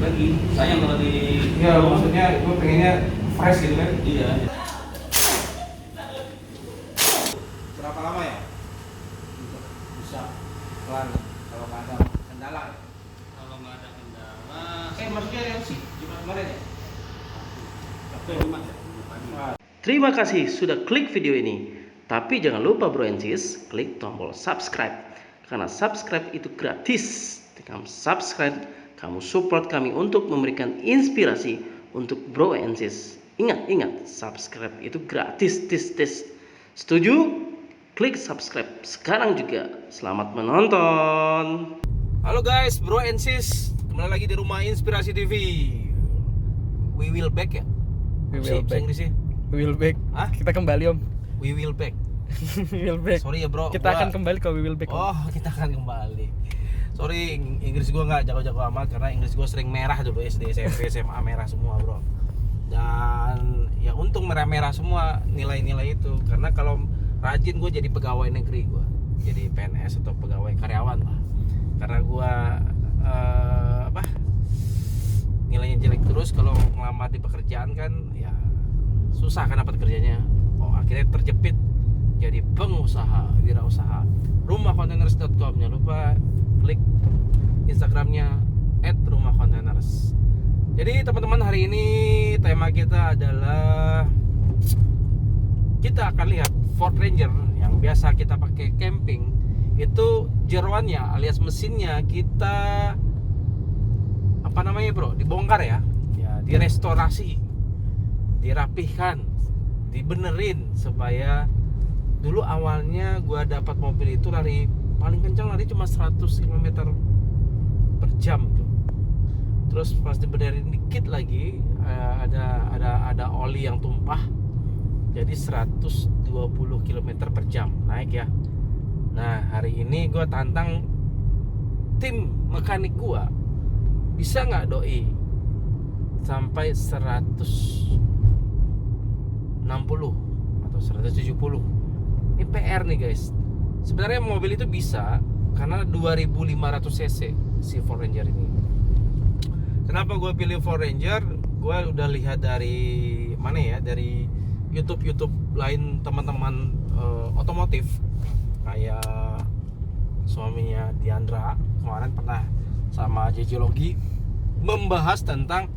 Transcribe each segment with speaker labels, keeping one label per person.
Speaker 1: lagi. Sayang kalau di.
Speaker 2: Iya, maksudnya gue pengennya fresh gitu kan.
Speaker 1: Iya.
Speaker 2: Berapa lama ya? Bisa pelan kalau nggak ada kendala.
Speaker 1: Kalau nggak ada kendala.
Speaker 2: Maksudnya yang sih Jumat kemarin ya?
Speaker 1: Tapi rumah ya.
Speaker 3: Terima kasih sudah klik video ini. Tapi jangan lupa bro and sis, klik tombol subscribe. Karena subscribe itu gratis. Kamu subscribe, kamu support kami untuk memberikan inspirasi untuk bro and sis. Ingat, subscribe itu gratis. Setuju? Klik subscribe sekarang juga. Selamat menonton.
Speaker 2: Halo guys, bro and sis, kembali lagi di rumah Inspirasi TV. We will back ya?
Speaker 4: We will back.
Speaker 2: Inggrisnya?
Speaker 4: We will back.
Speaker 2: Hah?
Speaker 4: Kita kembali om.
Speaker 2: We will back.
Speaker 4: We will back.
Speaker 2: Sorry ya bro.
Speaker 4: Kita akan kembali ke We will back.
Speaker 2: Oh, kita akan kembali. Sorry, Inggris gue nggak jago-jago amat karena Inggris gue sering merah dulu SD, SMP, SMA merah semua bro. Dan ya untung merah-merah semua nilai-nilai itu karena kalau rajin gue jadi pegawai negeri gue, jadi PNS atau pegawai karyawan lah. Karena gue nilainya jelek terus kalau ngelamar di pekerjaan kan ya susah kan dapat kerjanya. Oh akhirnya terjepit jadi pengusaha, wirausaha. Rumahcontainers.com, jangan lupa klik Instagramnya @rumahcontainers. Jadi teman-teman, hari ini tema kita adalah kita akan lihat Ford Ranger yang biasa kita pakai camping. Itu jeroannya alias mesinnya kita dibongkar ya, direstorasi, dirapihkan, dibenerin supaya dulu awalnya gua dapat mobil itu lari paling kencang cuma 100 km per jam tuh. Terus pas dibenerin dikit lagi ada oli yang tumpah jadi 120 km per jam naik ya. Nah hari ini gua tantang tim mekanik gua, bisa nggak doi sampai 160 atau 170. Ini PR nih guys. Sebenarnya mobil itu bisa karena 2500 cc si Ford Ranger ini. Kenapa gue pilih Ford Ranger? Gue udah lihat dari mana ya, dari YouTube lain teman-teman otomotif kayak suaminya Diandra kemarin pernah sama JJ Logi membahas tentang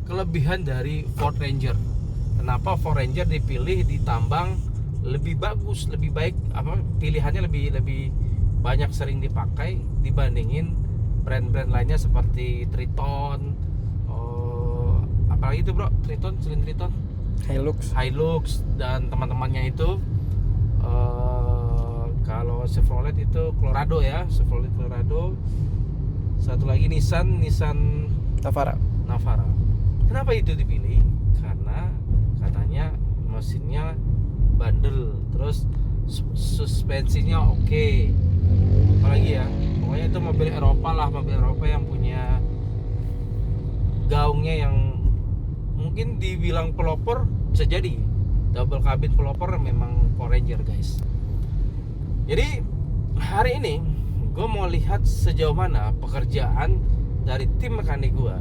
Speaker 2: kelebihan dari Ford Ranger. Kenapa Ford Ranger dipilih ditambang lebih bagus, lebih baik, pilihannya lebih banyak sering dipakai dibandingin brand-brand lainnya seperti Triton, apalagi itu bro, selain Triton, Hilux dan teman-temannya itu. Kalau Chevrolet itu Colorado ya, Chevrolet Colorado. Satu lagi Nissan
Speaker 4: Navara.
Speaker 2: Kenapa itu dipilih? Karena katanya mesinnya bandel, terus suspensinya oke. Apalagi ya, pokoknya itu mobil Eropa yang punya gaungnya yang mungkin dibilang pelopor, bisa jadi double cabin pelopor memang Ford Ranger guys. Jadi hari ini gue mau lihat sejauh mana pekerjaan dari tim mekanik gue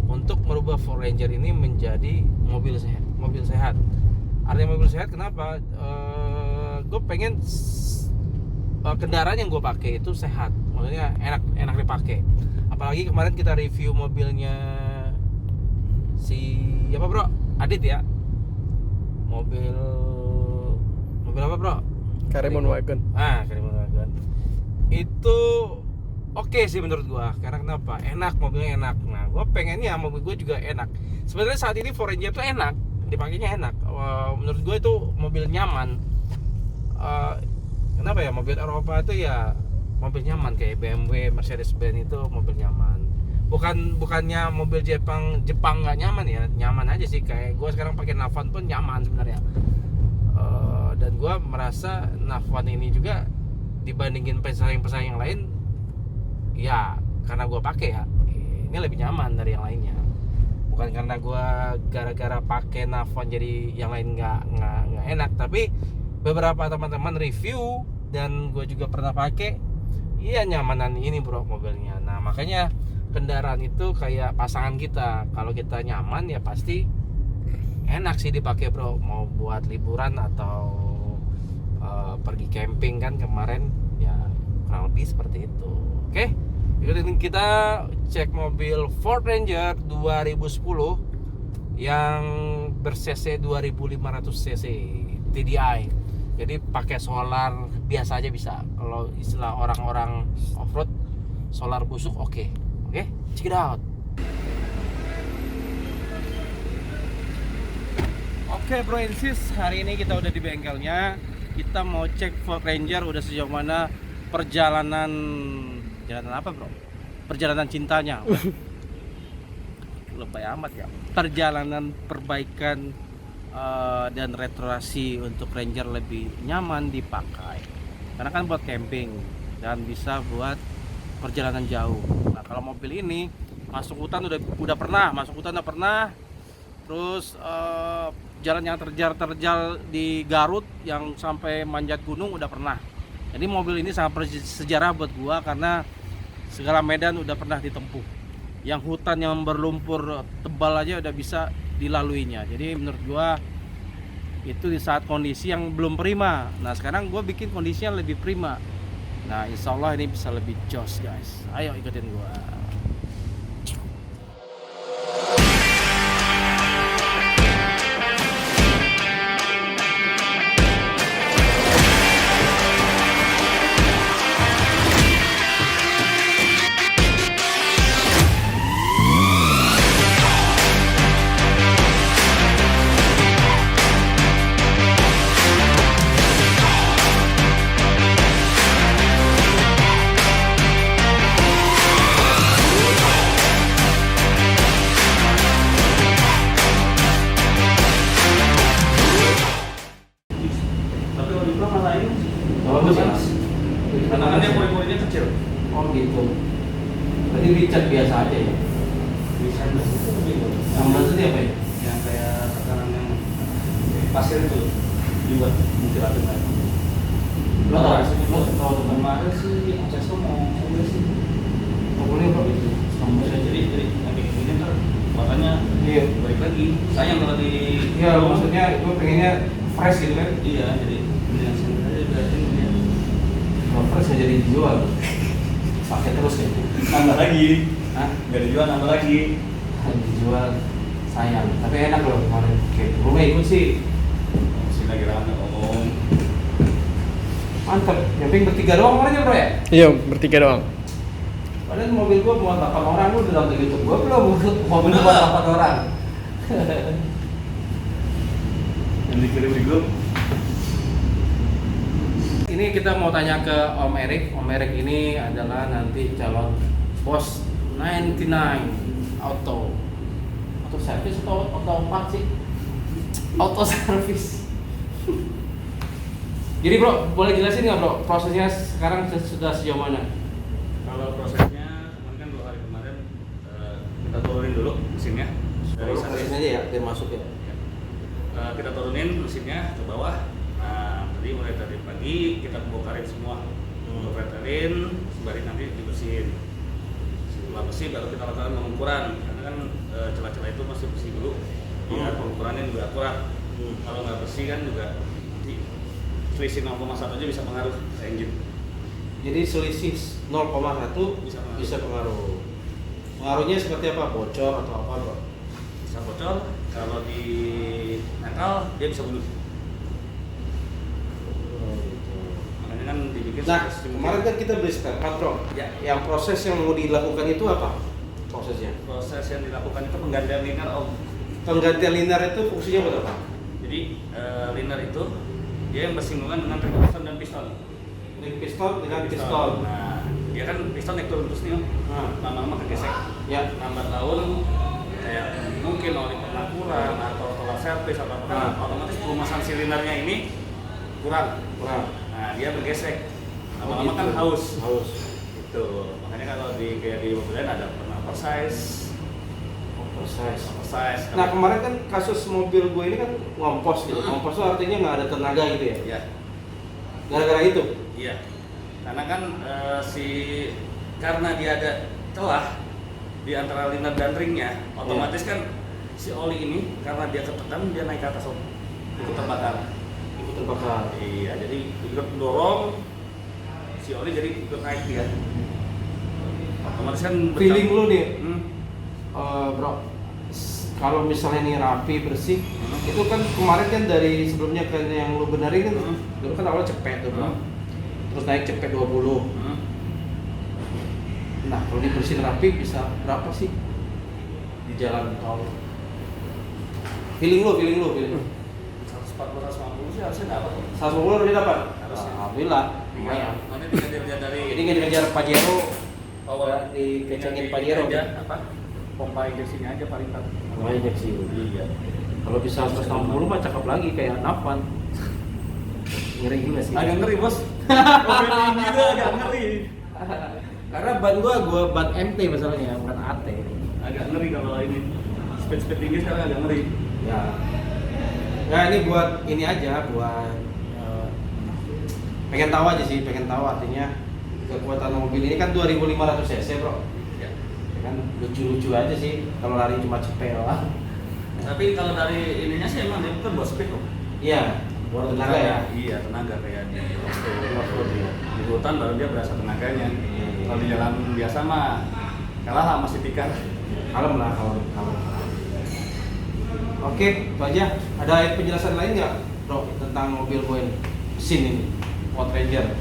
Speaker 2: untuk merubah Ford Ranger ini menjadi mobil sehat. Artinya mobil sehat kenapa? Gue pengen kendaraan yang gue pakai itu sehat, maksudnya enak dipakai. Apalagi kemarin kita review mobilnya si apa bro? Adit ya. Mobil apa bro?
Speaker 4: Karimun Wagon.
Speaker 2: Karimun Wagon. Itu oke sih menurut gua. Karena kenapa? Enak, mobilnya enak. Nah, gua pengennya mobil gua juga enak. Sebenarnya saat ini Ford Ranger itu enak, dipakainya enak. Menurut gua itu mobil nyaman. Kenapa ya? Mobil Eropa itu ya mobil nyaman kayak BMW, Mercedes-Benz itu mobil nyaman. Bukannya mobil Jepang nggak nyaman ya, nyaman aja sih. Kayak gua sekarang pakai Navan pun nyaman sebenarnya. Dan gue merasa Navan ini juga dibandingin pesaing-pesaing yang lain ya karena gue pakai ya ini lebih nyaman dari yang lainnya. Bukan karena gue gara-gara pakai Navan jadi yang lain nggak enak, tapi beberapa teman-teman review dan gue juga pernah pakai, iya nyamanan ini bro mobilnya. Nah makanya kendaraan itu kayak pasangan kita. Kalau kita nyaman ya pasti enak sih dipakai bro. Mau buat liburan atau pergi camping kan kemarin ya kurang lebih seperti itu. Oke, ikutin kita cek mobil Ford Ranger 2010 yang ber-cc 2500 cc TDI. Jadi pakai solar biasa aja bisa. Kalau istilah orang-orang off-road, solar busuk oke. Oke, check it out. Oke bro and sis, hari ini kita udah di bengkelnya. Kita mau cek Ford Ranger udah sejauh mana perjalanan apa bro? Perjalanan cintanya. Lebay amat ya. Perjalanan perbaikan dan restorasi untuk Ranger lebih nyaman dipakai. Karena kan buat camping dan bisa buat perjalanan jauh. Nah kalau mobil ini masuk hutan udah pernah, masuk hutan udah pernah. Terus jalan yang terjal di Garut yang sampai manjat gunung udah pernah. Jadi mobil ini sangat bersejarah buat gua karena segala medan udah pernah ditempuh. Yang hutan yang berlumpur tebal aja udah bisa dilaluinya. Jadi menurut gua itu di saat kondisi yang belum prima. Nah sekarang gua bikin kondisinya lebih prima. Nah insya Allah ini bisa lebih jos guys. Ayo ikutin gua.
Speaker 1: Tapi kalau di Pro malah ini
Speaker 2: Bagus ya?
Speaker 1: karena kan dia poin-poinnya kecil.
Speaker 2: Oh gitu. Berarti dicat biasa aja ya?
Speaker 1: Bisa gitu.
Speaker 2: Yang maksudnya apa ya?
Speaker 1: Yang kayak tekanan yang pasir itu juga mungkin kan.
Speaker 2: Lo tau
Speaker 1: Kemarin sih akses tuh mau boleh sih.
Speaker 2: Mau boleh bro?
Speaker 1: Jadi nanti ini ntar muatannya
Speaker 2: Iya.
Speaker 1: balik lagi. Sayang kalau di
Speaker 2: Iya maksudnya gue pengennya fresh gitu kan?
Speaker 1: iya jadi ini yang sebenarnya berarti dia
Speaker 2: Kalau fresh ya jadi dijual. Pakai terus ya?
Speaker 1: nambah lagi.
Speaker 2: Hah?
Speaker 1: Nggak dijual nambah lagi.
Speaker 2: Dijual sayang. Tapi enak loh kemarin. Oke, gue nggak ikut sih.
Speaker 1: Masih lagi rame ngomong.
Speaker 2: Mantep. Yang penting bertiga doang kemarin ya bro ya?
Speaker 4: Iya, bertiga doang.
Speaker 2: Padahal mobil gua muat 8 orang, lu udah nonton YouTube. Gua belum mobil
Speaker 1: Bener
Speaker 2: muat
Speaker 1: nggak?
Speaker 2: 8 orang.
Speaker 1: Yang dikirim di grup.
Speaker 2: Ini kita mau tanya ke Om Erik. Om Erik ini adalah nanti calon bos 99 auto service atau auto part sih? Auto service. Jadi bro, boleh jelasin nggak bro prosesnya sekarang sudah sejauh mana?
Speaker 1: Kalau prosesnya kemarin kan 2 hari kemarin kita turunin dulu mesinnya dari
Speaker 2: Prosesnya aja ya, biar masuk ya.
Speaker 1: kita turunin mesinnya ke bawah. Nah tadi mulai dari pagi kita bongkarin semua, bongkarin sembari nanti dibersihin. Setelah bersih baru kita lakukan pengukuran karena kan celah-celah itu masih bersih dulu. Biar pengukurannya juga akurat. Kalau nggak bersih kan juga selisih 0,1 aja bisa pengaruh ke engine.
Speaker 2: Jadi selisih 0,1 bisa pengaruh. Pengaruhnya seperti apa? Bocor atau apa bro?
Speaker 1: Bisa bocor, kalau di metal dia bisa bunuh. Makanya kan dibikin
Speaker 2: Nah,
Speaker 1: sistem
Speaker 2: kemarin kan kita beli spare part bro.
Speaker 1: Ya.
Speaker 2: Yang proses yang mau dilakukan itu apa? Prosesnya?
Speaker 1: proses yang dilakukan itu penggantian liner om.
Speaker 2: Penggantian liner itu fungsinya buat apa?
Speaker 1: Jadi liner itu dia yang bersinggungan dengan piston dan piston.
Speaker 2: Ini pistol dengan pistol.
Speaker 1: Nah, dia kan piston naik turun terus nih om.
Speaker 2: Nah,
Speaker 1: Lama-lama kegesek.
Speaker 2: ya.
Speaker 1: Lambat laun kayak mungkin oli pernah kurang atau telat servis atau apa,
Speaker 2: Nah.
Speaker 1: otomatis pelumasan silinernya ini kurang.
Speaker 2: Kurang.
Speaker 1: Nah, dia bergesek.
Speaker 2: Oh,
Speaker 1: Lama-lama
Speaker 2: gitu.
Speaker 1: kan haus.
Speaker 2: Haus.
Speaker 1: Gitu. Makanya kalau di kayak di mobil lain ada pernah oversize. Oversize.
Speaker 2: Nah kemarin kan kasus mobil gue ini kan ngompos gitu. Ngompos itu artinya nggak ada tenaga gitu ya.
Speaker 1: Iya.
Speaker 2: Gara-gara itu.
Speaker 1: Iya. Karena kan karena dia ada celah, di antara liner dan ringnya, otomatis kan si oli ini karena dia ketekan dia naik ke atas, ikut terbakar.
Speaker 2: Ikut terbakar.
Speaker 1: Iya, jadi ikut dorong si oli jadi ikut naik dia. Otomatis kan
Speaker 2: Feeling lu nih,
Speaker 1: Hmm.
Speaker 2: bro, kalau misalnya ini rapi bersih, itu kan kemarin kan dari sebelumnya kan yang lu benerin kan, dulu kan awalnya cepet tuh bro, terus naik cepet 20.
Speaker 1: Hmm.
Speaker 2: Nah kalau dibersihin rapi bisa berapa sih di jalan tol? Feeling lu.
Speaker 1: 140 150 sih harusnya dapat.
Speaker 2: 150 udah dapat?
Speaker 1: Harusnya.
Speaker 2: Alhamdulillah, lumayan.
Speaker 1: Nanti dikejar dari
Speaker 2: Ini nggak dikejar Pajero,
Speaker 1: power
Speaker 2: dikecengin Pajero
Speaker 1: aja apa? Pompa injeksinya aja paling tak.
Speaker 2: banyak sih.
Speaker 1: Iya.
Speaker 2: Kalau bisa 160 mah cakep lagi kayak Navan. Ngeri juga sih.
Speaker 1: Agak ngeri bos. Mobil ini tuh agak ngeri.
Speaker 2: Karena ban gua ban MT masalahnya, bukan AT.
Speaker 1: Agak ngeri kalau ini. Speed tinggi sekarang agak ngeri.
Speaker 2: Ya. Nah ini buat ini aja, buat pengen tahu aja sih, pengen tahu artinya kekuatan mobil ini kan 2500 cc bro.
Speaker 1: Ya.
Speaker 2: Ya kan lucu-lucu aja sih kalau lari cuma cepet lah.
Speaker 1: Tapi kalau dari ininya sih emang dia bukan buat speed kok.
Speaker 2: Iya, buat tenaga ya.
Speaker 1: Iya tenaga kayak di
Speaker 2: Off-road ya.
Speaker 1: di hutan baru dia berasa tenaganya.
Speaker 2: Iya.
Speaker 1: Kalau di jalan biasa mah kalah sama si tikar.
Speaker 2: Kalem lah, kalem. Oke, itu aja. Ada penjelasan lain nggak, bro, tentang mobil gue ini? Mesin ini, Ford Ranger.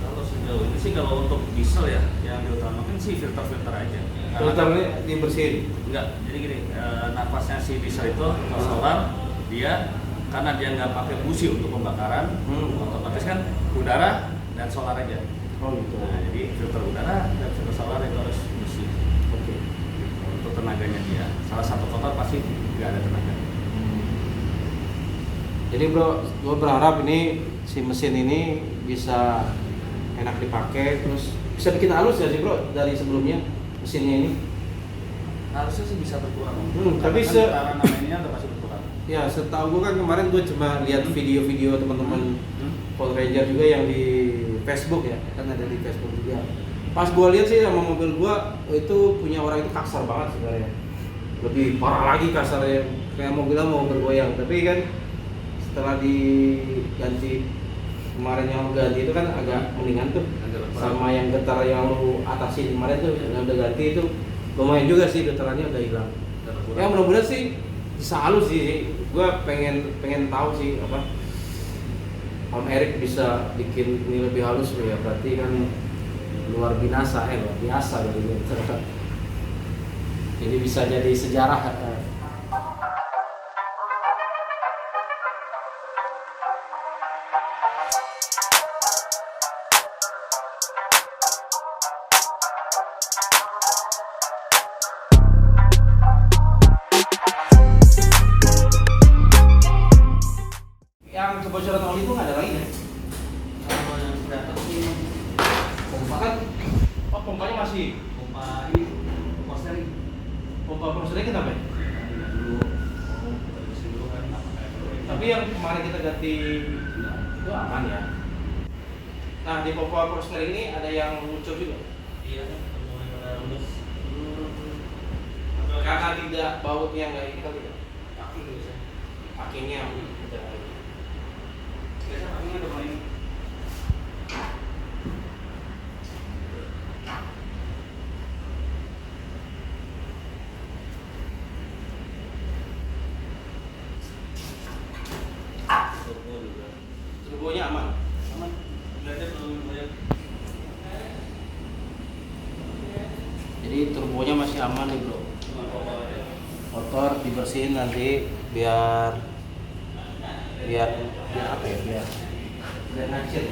Speaker 1: Kalau sejauh ini sih kalau untuk diesel ya yang diutamakan sih filter aja.
Speaker 2: Filternya dibersihin.
Speaker 1: Enggak, jadi gini, nafasnya si diesel itu kalau solar dia karena dia nggak pakai busi untuk pembakaran, otomatis kan udara dan solar aja.
Speaker 2: Oh gitu.
Speaker 1: Nah, jadi filter udara dan filter solar itu harus bersih.
Speaker 2: Oke.
Speaker 1: Untuk tenaganya dia, salah satu kotor pasti nggak ada tenaga.
Speaker 2: Jadi bro, gue berharap ini si mesin ini bisa enak dipakai, terus bisa bikin halus ya sih bro dari sebelumnya mesinnya ini.
Speaker 1: Harusnya sih bisa berkurang.
Speaker 2: Tapi
Speaker 1: kan getaran namanya udah pasti berkurang.
Speaker 2: Ya setahu gue kan kemarin gue cuma lihat video-video teman-teman Ford Ranger juga yang di Facebook ya, kan ada di Facebook juga. Pas gue lihat sih sama mobil gue itu punya orang itu kasar banget sebenarnya, lebih parah lagi kasarnya, kayak mobilnya mau bergoyang. Tapi kan setelah diganti kemarin yang ganti itu kan agak mendingan tuh, sama yang getar yang lu atasi kemarin tuh yang udah ganti itu lumayan juga sih, getarannya udah hilang. Ya mudah-mudahan sih bisa halus sih. Gue pengen tahu sih apa Om Erik bisa bikin ini lebih halus ya, berarti kan luar biasa gitu. Jadi bisa jadi sejarah. Yang kebocoran oli itu nggak ada lagi ya?
Speaker 1: Kalau yang kelihatan sih
Speaker 2: Pompa kan? Oh pompanya masih.
Speaker 1: pompa ini pompa steering.
Speaker 2: Pompa prosesnya kenapa ya?
Speaker 1: Dulu, kita bersih dulu kan.
Speaker 2: Tapi yang kemarin kita ganti itu aman ya. Nah di pompa prosesnya ini ada yang muncul juga.
Speaker 1: Iya, mulai lulus.
Speaker 2: Karena tidak bautnya nggak ini kali ya.
Speaker 1: Kaki bisa.
Speaker 2: Kakinya udah.
Speaker 1: Biasa kakinya udah main. Turbo juga.
Speaker 2: Turbonya aman.
Speaker 1: Aman. Belajar belum banyak.
Speaker 2: Jadi turbonya masih aman nih bro.
Speaker 1: Cuma apa aja.
Speaker 2: Motor dibersihin nanti biar apa ya, biar ngacir.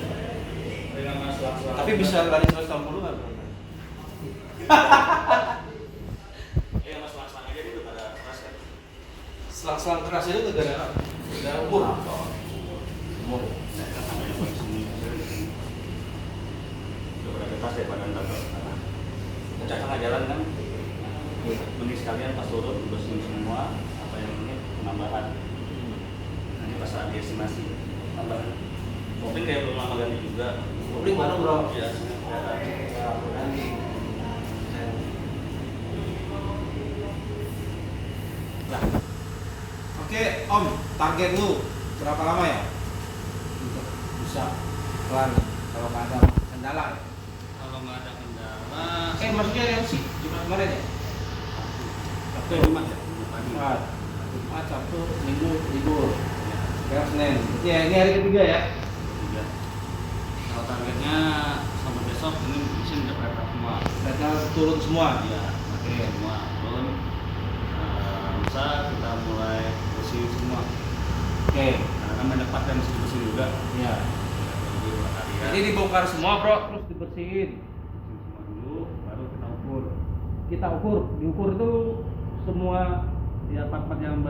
Speaker 1: Dengan masalah.
Speaker 2: Tapi bisa lari 160 nggak bro?
Speaker 1: Iya, masalah aja itu pada keras kan.
Speaker 2: Selang-selang keras itu gara-gara umur. Umur.
Speaker 1: Udah keras daripada ntar pecah tengah jalan kan. Mending sekalian pas turun bersihin semua apa yang ini penambahan. Nanti pas saat diestimasi tambahan. Kopling kayak belum lama ganti juga.
Speaker 2: Kopling baru bro.
Speaker 1: Iya.
Speaker 2: Nanti Om, target lu berapa lama ya untuk bisa kelar kalau nggak ada kendala ya?
Speaker 1: Kalau nggak ada kendala,
Speaker 2: Maksudnya yang sih Jumat kemarin ya?
Speaker 1: Sabtu Jumat ya, Jumat pagi.
Speaker 2: Jumat, Sabtu, Minggu libur.
Speaker 1: Ya,
Speaker 2: Sekarang Senin. Ya, ini hari ketiga ya?
Speaker 1: tiga. Kalau targetnya sampai besok ini mesin udah prepare semua.
Speaker 2: Mereka turun semua.
Speaker 1: Iya,
Speaker 2: Oke.
Speaker 1: semua turun. Bisa kita mulai bersih semua.
Speaker 2: Oke.
Speaker 1: Karena kan banyak part yang mesti dibersihin juga.
Speaker 2: Ya.
Speaker 1: Jadi dua hari ya.
Speaker 2: Jadi dibongkar semua, Bro, terus dibersihin.
Speaker 1: Bersihin semua dulu, baru kita ukur.
Speaker 2: Kita ukur, diukur itu semua
Speaker 1: Ya part-part yang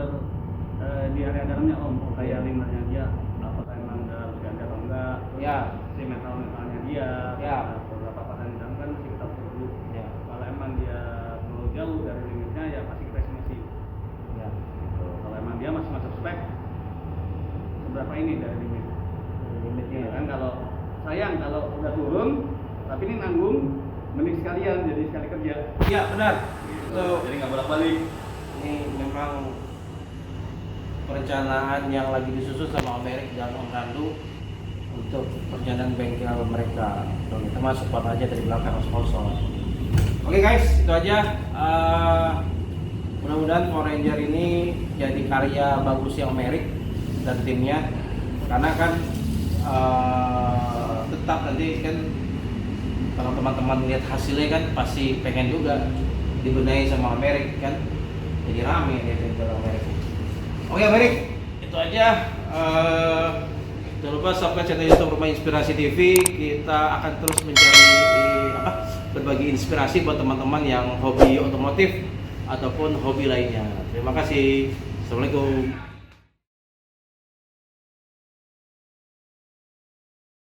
Speaker 1: di area dalamnya Om, kayak limbahnya dia, apakah emang udah berganti atau enggak?
Speaker 2: ya,
Speaker 1: Si metalnya dia,
Speaker 2: Ya.
Speaker 1: beberapa part yang di dalam kan mesti kita ukur dulu.
Speaker 2: ya,
Speaker 1: Kalau emang dia terlalu jauh dari limitnya ya pasti kita estimasi.
Speaker 2: ya.
Speaker 1: Gitu. Kalau emang dia masih masuk spek, seberapa ini dari limit?
Speaker 2: Limitnya
Speaker 1: Ya kan kalau sayang kalau udah turun, tapi ini nanggung, mending sekalian jadi sekali kerja.
Speaker 2: Iya, benar.
Speaker 1: Gitu.
Speaker 2: Itu
Speaker 1: Jadi nggak bolak-balik.
Speaker 2: ini memang perencanaan yang lagi disusun sama Om Erik dan Om Randu untuk perjalanan bengkel mereka. Dan kita masuk aja dari belakang sponsor. Oke guys, itu aja. Mudah-mudahan Power Ranger ini jadi karya bagusnya Om Erik dan timnya. Karena kan tetap nanti kan kalau teman-teman lihat hasilnya kan pasti pengen juga dibenahi sama Om Erik kan. Jadi rame ya bengkel Om Erik. Oke Om Erik, itu aja. Jangan lupa subscribe channel YouTube Rumah Inspirasi TV. Kita akan terus mencari berbagi inspirasi buat teman-teman yang hobi otomotif ataupun hobi lainnya. Terima kasih. Assalamualaikum.